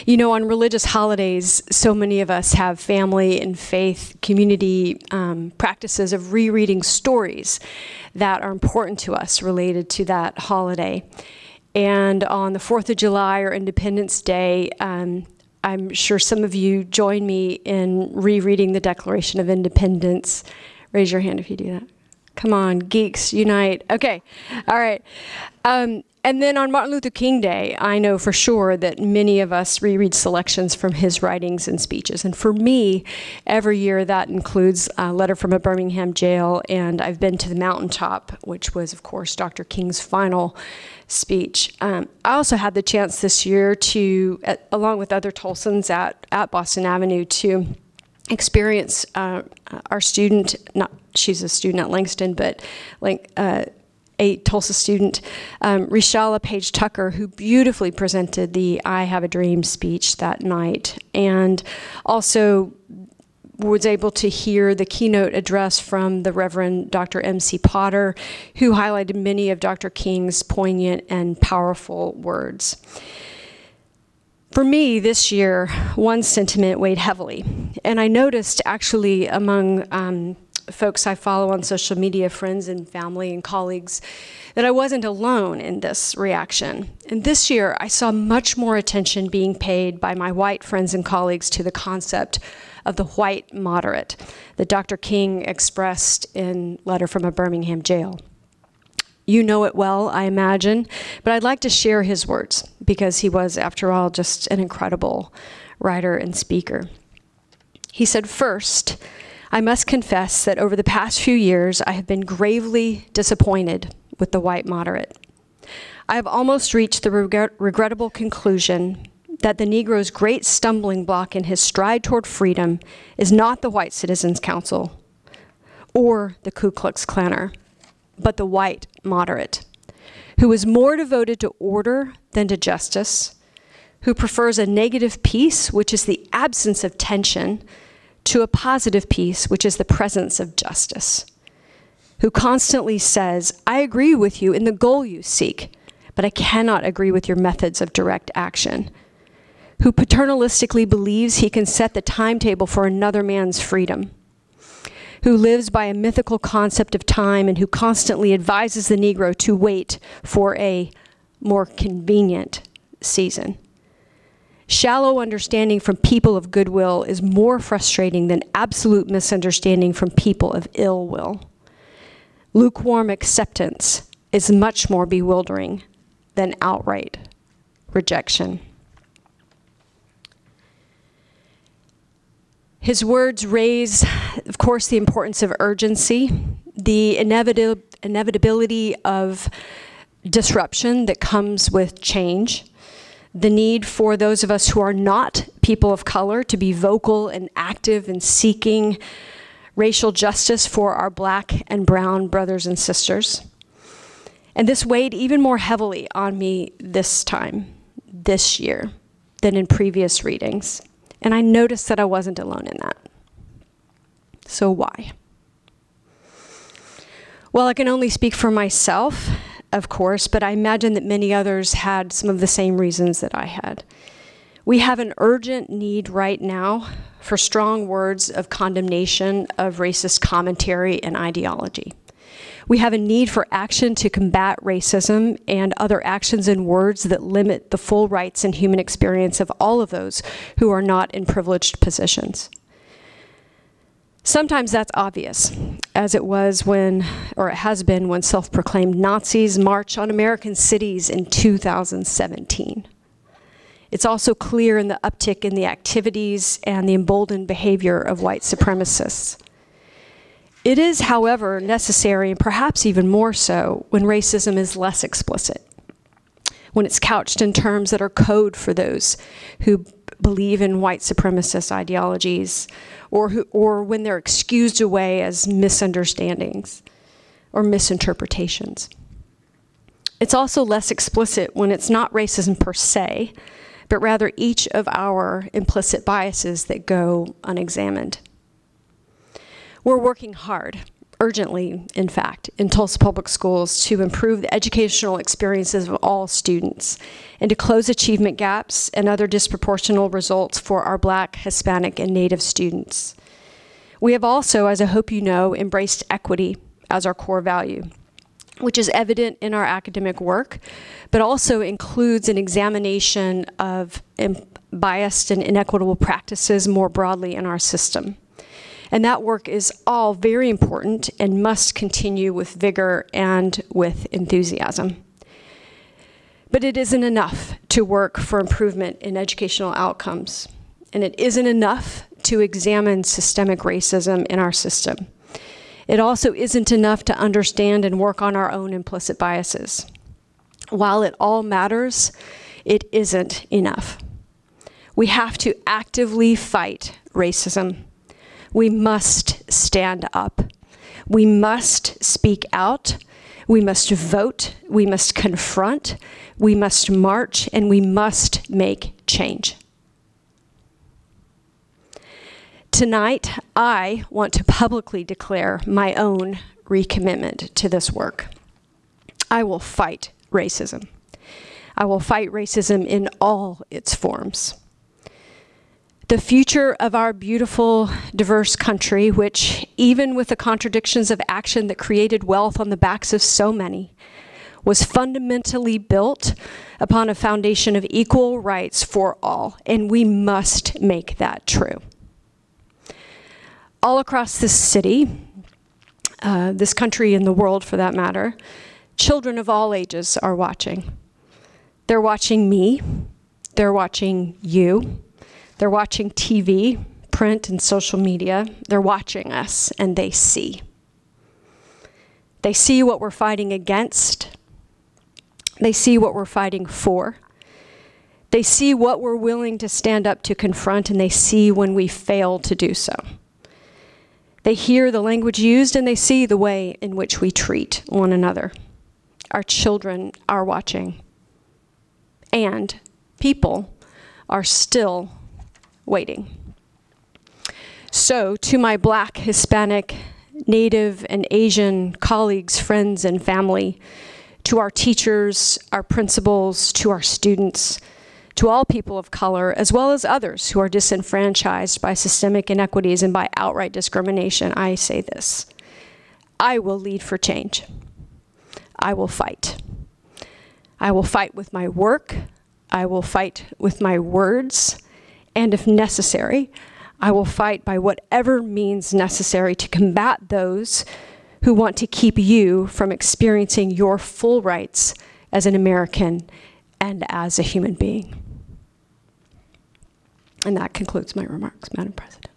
You know, on religious holidays, so many of us have family and faith community practices of rereading stories that are important to us related to that holiday. And on the 4th of July or Independence Day, I'm sure some of you join me in rereading the Declaration of Independence. Raise your hand if you do that. Come on, geeks, unite. Okay, all right. And then on Martin Luther King Day, I know for sure that many of us reread selections from his writings and speeches. And for me, every year that includes a letter from a Birmingham jail, and I've been to the mountaintop, which was, of course, Dr. King's final speech. I also had the chance this year to, along with other Tulsans at Boston Avenue, to experience our student, she's a student at Langston, but a Tulsa student, Rishala Page Tucker, who beautifully presented the I Have a Dream speech that night, and also was able to hear the keynote address from the Reverend Dr. M.C. Potter, who highlighted many of Dr. King's poignant and powerful words. For me, this year, one sentiment weighed heavily, and I noticed actually among folks I follow on social media, friends and family and colleagues, that I wasn't alone in this reaction. And this year, I saw much more attention being paid by my white friends and colleagues to the concept of the white moderate that Dr. King expressed in Letter from a Birmingham Jail. You know it well, I imagine, but I'd like to share his words because he was, after all, just an incredible writer and speaker. He said, "First, I must confess that over the past few years, I have been gravely disappointed with the white moderate. I have almost reached the regrettable conclusion that the Negro's great stumbling block in his stride toward freedom is not the White Citizens Council or the Ku Klux Klaner, but the white moderate, who is more devoted to order than to justice, who prefers a negative peace, which is the absence of tension, to a positive peace, which is the presence of justice, who constantly says, I agree with you in the goal you seek, but I cannot agree with your methods of direct action, who paternalistically believes he can set the timetable for another man's freedom, who lives by a mythical concept of time and who constantly advises the Negro to wait for a more convenient season. Shallow understanding from people of goodwill is more frustrating than absolute misunderstanding from people of ill will. Lukewarm acceptance is much more bewildering than outright rejection." His words raise, of course, the importance of urgency, the inevitability of disruption that comes with change, the need for those of us who are not people of color to be vocal and active in seeking racial justice for our black and brown brothers and sisters. And this weighed even more heavily on me this year, than in previous readings. And I noticed that I wasn't alone in that. So why? Well, I can only speak for myself, of course, but I imagine that many others had some of the same reasons that I had. We have an urgent need right now for strong words of condemnation of racist commentary and ideology. We have a need for action to combat racism and other actions and words that limit the full rights and human experience of all of those who are not in privileged positions. Sometimes that's obvious, as it was when, or it has been when self-proclaimed Nazis march on American cities in 2017. It's also clear in the uptick in the activities and the emboldened behavior of white supremacists. It is, however, necessary, and perhaps even more so, when racism is less explicit, when it's couched in terms that are code for those who believe in white supremacist ideologies, or when they're excused away as misunderstandings or misinterpretations. It's also less explicit when it's not racism per se, but rather each of our implicit biases that go unexamined. We're working hard urgently, in fact, in Tulsa Public Schools to improve the educational experiences of all students and to close achievement gaps and other disproportional results for our Black, Hispanic, and Native students. We have also, as I hope you know, embraced equity as our core value, which is evident in our academic work, but also includes an examination of biased and inequitable practices more broadly in our system. And that work is all very important and must continue with vigor and with enthusiasm. But it isn't enough to work for improvement in educational outcomes. And it isn't enough to examine systemic racism in our system. It also isn't enough to understand and work on our own implicit biases. While it all matters, it isn't enough. We have to actively fight racism. We must stand up. We must speak out. We must vote. We must confront. We must march, and we must make change. Tonight, I want to publicly declare my own recommitment to this work. I will fight racism. I will fight racism in all its forms. The future of our beautiful, diverse country, which, even with the contradictions of action that created wealth on the backs of so many, was fundamentally built upon a foundation of equal rights for all, and we must make that true. All across this city, this country and the world for that matter, children of all ages are watching. They're watching me, they're watching you, they're watching TV, print, and social media. They're watching us, and they see. They see what we're fighting against. They see what we're fighting for. They see what we're willing to stand up to confront, and they see when we fail to do so. They hear the language used, and they see the way in which we treat one another. Our children are watching. And people are still waiting. So, to my Black, Hispanic, Native, and Asian colleagues, friends, and family, to our teachers, our principals, to our students, to all people of color, as well as others who are disenfranchised by systemic inequities and by outright discrimination, I say this: I will lead for change. I will fight. I will fight with my work. I will fight with my words. And if necessary, I will fight by whatever means necessary to combat those who want to keep you from experiencing your full rights as an American and as a human being. And that concludes my remarks, Madam President.